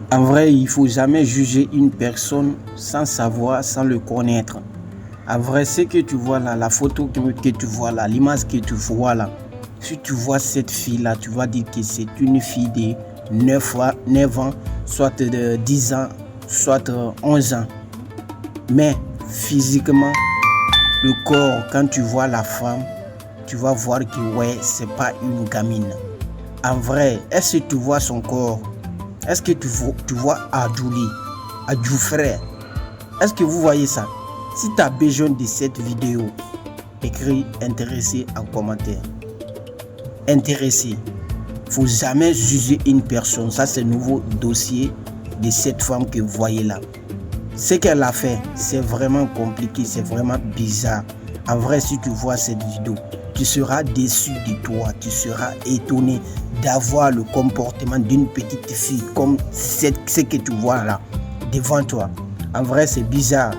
En vrai, il ne faut jamais juger une personne sans savoir, sans le connaître. En vrai, ce que tu vois là, la photo que tu vois là, l'image que tu vois là, si tu vois cette fille-là, tu vas dire que c'est une fille de 9 ans, soit de 10 ans, soit 11 ans. Mais physiquement, le corps, quand tu vois la femme, tu vas voir que ouais, c'est pas une gamine. En vrai, est-ce que tu vois son corps? Est-ce que tu vois Adouli, Adjoufrère? Est-ce que vous voyez ça? Si tu as besoin de cette vidéo, écris intéressé en commentaire. Intéressé. Il ne faut jamais juger une personne. Ça, c'est un nouveau dossier de cette femme que vous voyez là. Ce qu'elle a fait, c'est vraiment compliqué, c'est vraiment bizarre. En vrai, si tu vois cette vidéo, tu seras déçu de toi, tu seras étonné d'avoir le comportement d'une petite fille comme ce que tu vois là devant toi. En vrai, c'est bizarre.